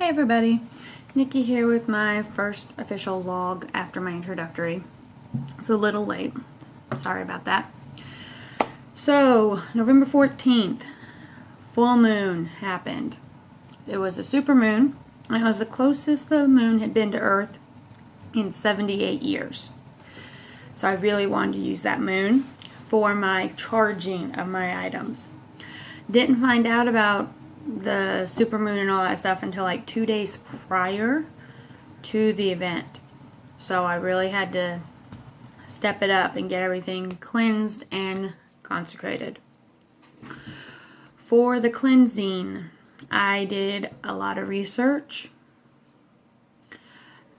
Hey everybody, Nikki here with my first official log after my introductory. It's a little late, sorry about that. So, November 14th, full moon happened. It was a super moon, and it was the closest the moon had been to Earth in 78 years. So I really wanted to use that moon for my charging of my items. Didn't find out about the supermoon and all that stuff until like 2 days prior to the event. So I really had to step it up and get everything cleansed and consecrated. For the cleansing, I did a lot of research.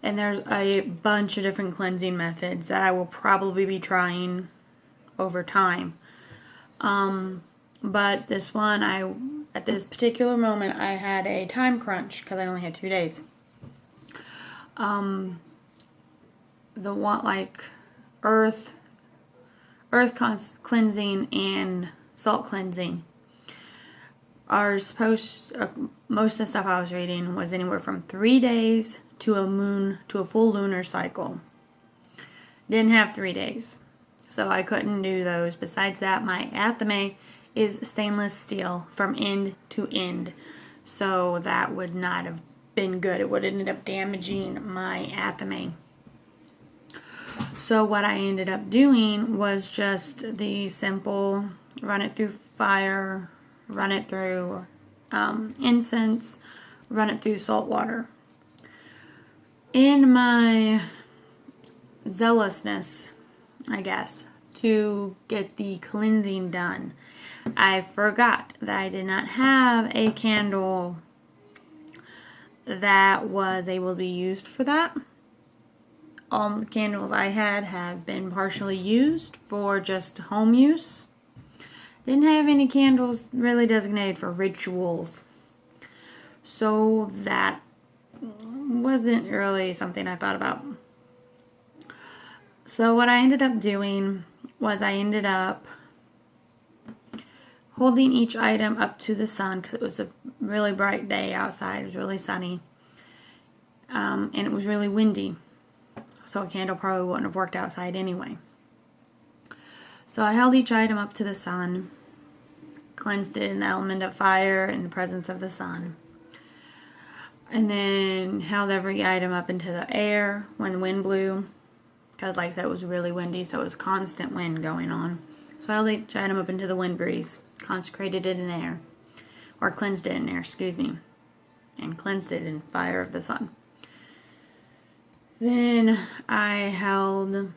And there's a bunch of different cleansing methods that I will probably be trying over time. But this one, at this particular moment, I had a time crunch because I only had 2 days. The one like earth cleansing and salt cleansing are supposed. Most of the stuff I was reading was anywhere from 3 days to a full lunar cycle. Didn't have 3 days, so I couldn't do those. Besides that, my athame is stainless steel from end to end, so that would not have been good. It would have ended up damaging my athame. So what I ended up doing was just the simple run it through fire, run it through incense, run it through salt water. In my zealousness, I guess, to get the cleansing done, I forgot that I did not have a candle that was able to be used for that. All the candles I had have been partially used for just home use. Didn't have any candles really designated for rituals. So that wasn't really something I thought about. So what I ended up doing was I ended up holding each item up to the sun because it was a really bright day outside. It was really sunny. And it was really windy. So a candle probably wouldn't have worked outside anyway. So I held each item up to the sun, cleansed it in the element of fire in the presence of the sun, and then held every item up into the air when the wind blew, because like I said, it was really windy, so it was constant wind going on. So I held each item up into the wind breeze, consecrated it in air, or cleansed it in air, and cleansed it in fire of the sun. Then I held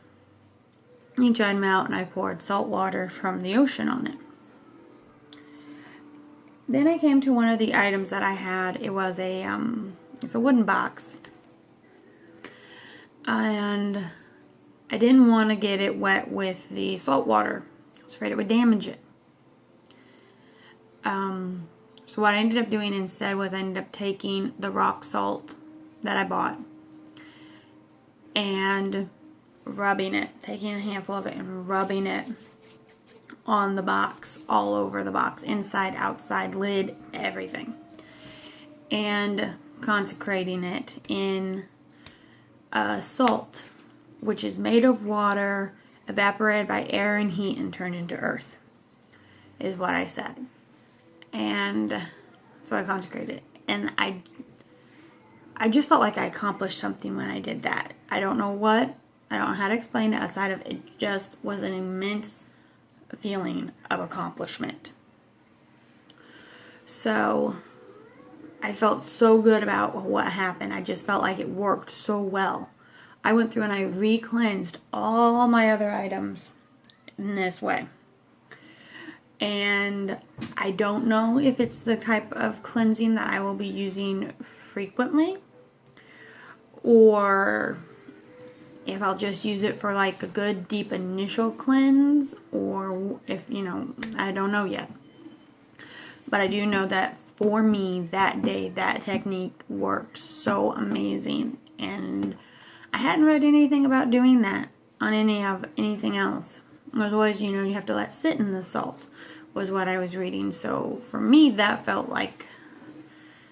each item out and I poured salt water from the ocean on it. Then I came to one of the items that I had. It was it's a wooden box. And I didn't want to get it wet with the salt water. I was afraid it would damage it. So what I ended up doing instead was I ended up taking the rock salt that I bought and rubbing it, taking a handful of it and rubbing it on the box, all over the box, inside, outside, lid, everything. And consecrating it in salt, which is made of water, evaporated by air and heat and turned into earth, is what I said. And so I consecrated it. And I just felt like I accomplished something when I did that. I don't know what. I don't know how to explain it outside of it just was an immense feeling of accomplishment. So I felt so good about what happened. I just felt like it worked so well. I went through and I re-cleansed all my other items in this way. And I don't know if it's the type of cleansing that I will be using frequently, or if I'll just use it for like a good deep initial cleanse, or if, I don't know yet. But I do know that for me that day, that technique worked so amazing. And I hadn't read anything about doing that on anything else. It was always, you have to let sit in the salt, was what I was reading. So for me, that felt like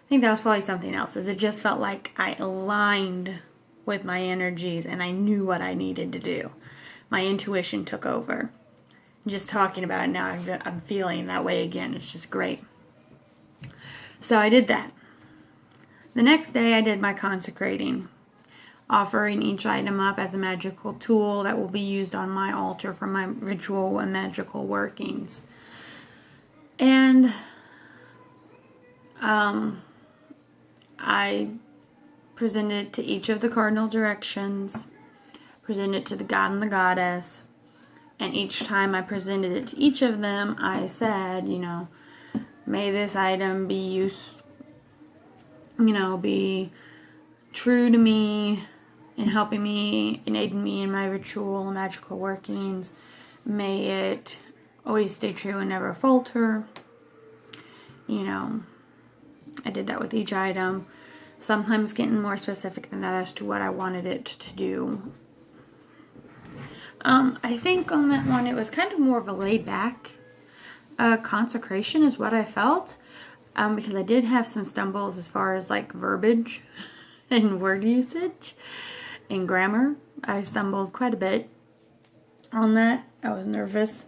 think that was probably something else, is it just felt like I aligned with my energies and I knew what I needed to do. My intuition took over. Just talking about it now, I'm feeling that way again. It's just great. So I did that. The next day I did my consecrating, offering each item up as a magical tool that will be used on my altar for my ritual and magical workings. And I presented to each of the cardinal directions, presented to the god and the goddess, and each time I presented it to each of them, I said, may this item be be true to me in helping me and aiding me in my ritual and magical workings. May it always stay true and never falter. I did that with each item. Sometimes getting more specific than that as to what I wanted it to do. I think on that one it was kind of more of a laid back consecration is what I felt. Because I did have some stumbles as far as like verbiage and word usage and grammar. I stumbled quite a bit on that. I was nervous.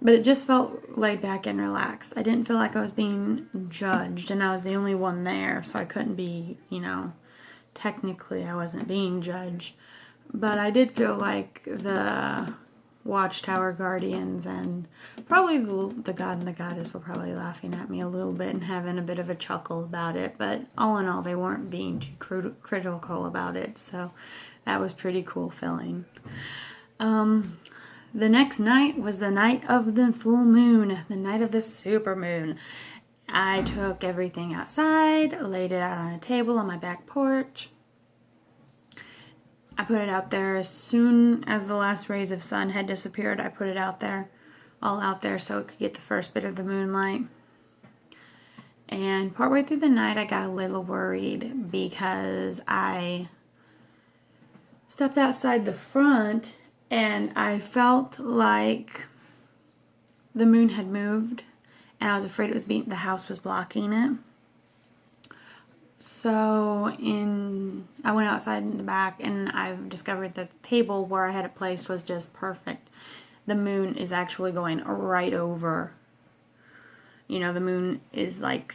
But it just felt laid back and relaxed. I didn't feel like I was being judged, and I was the only one there, so I couldn't be, technically I wasn't being judged. But I did feel like the Watchtower Guardians and probably the god and the goddess were probably laughing at me a little bit and having a bit of a chuckle about it, but all in all they weren't being too critical about it, so that was pretty cool feeling. The next night was the night of the full moon, the night of the super moon. I took everything outside, laid it out on a table on my back porch. I put it out there as soon as the last rays of sun had disappeared. I put it out there, all out there, so it could get the first bit of the moonlight. And partway through the night, I got a little worried because I stepped outside the front and I felt like the moon had moved, and I was afraid the house was blocking it. So I went outside in the back, and I've discovered that the table where I had it placed was just perfect. The moon is actually going right over. The moon is like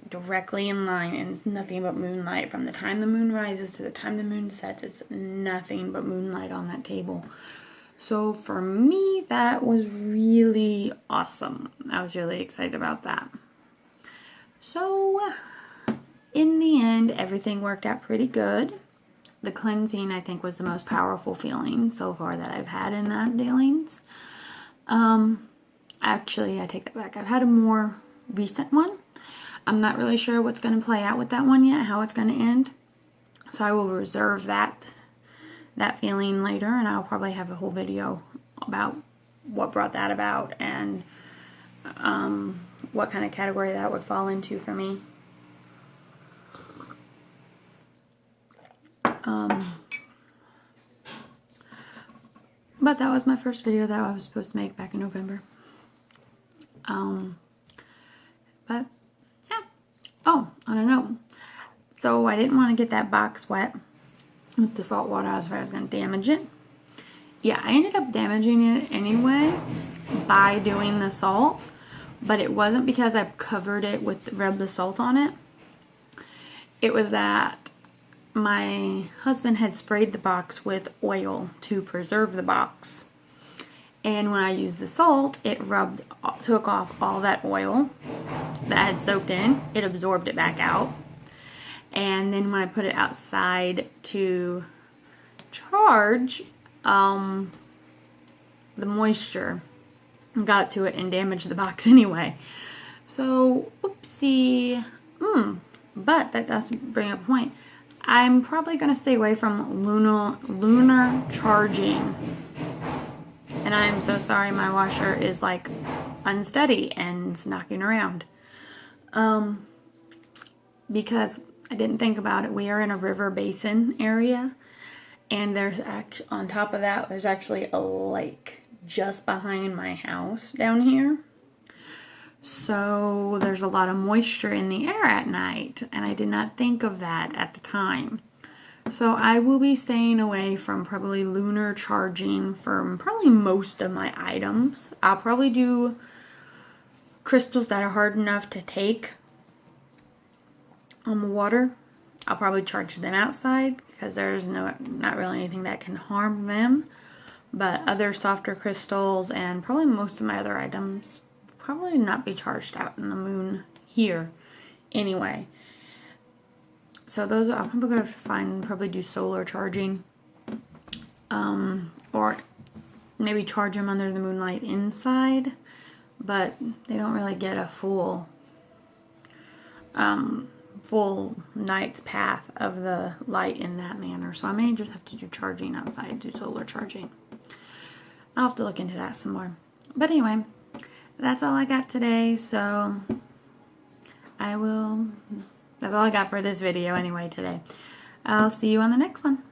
directly in line, and it's nothing but moonlight. From the time the moon rises to the time the moon sets, it's nothing but moonlight on that table. So for me, that was really awesome. I was really excited about that. So in the end, everything worked out pretty good. The cleansing, I think, was the most powerful feeling so far that I've had in that dealings. Actually, I take that back. I've had a more recent one. I'm not really sure what's going to play out with that one yet, how it's going to end. So I will reserve that feeling later, and I'll probably have a whole video about what brought that about and what kind of category that would fall into for me. But that was my first video that I was supposed to make back in November. But yeah. Oh, I don't know. So I didn't want to get that box wet with the salt water. I was afraid I was going to damage it. Yeah, I ended up damaging it anyway by doing the salt, but it wasn't because I covered it rubbed the salt on it. It was that my husband had sprayed the box with oil to preserve the box. And when I used the salt, it took off all that oil that had soaked in. It absorbed it back out. And then when I put it outside to charge, the moisture got to it and damaged the box anyway. So, oopsie. But that does bring up a point. I'm probably going to stay away from lunar charging. And I'm so sorry, my washer is like unsteady and it's knocking around. Because I didn't think about it. We are in a river basin area, and on top of that, there's actually a lake just behind my house down here. So there's a lot of moisture in the air at night, and I did not think of that at the time. So I will be staying away from probably lunar charging for probably most of my items. I'll probably do crystals that are hard enough to take on the water. I'll probably charge them outside because there's not really anything that can harm them. But other softer crystals and probably most of my other items probably not be charged out in the moon here anyway. So those I'm probably going to probably do solar charging, or maybe charge them under the moonlight inside, but they don't really get a full night's path of the light in that manner. So I may just have to do charging outside, do solar charging. I'll have to look into that some more. But anyway, that's all I got today, so that's all I got for this video anyway today. I'll see you on the next one.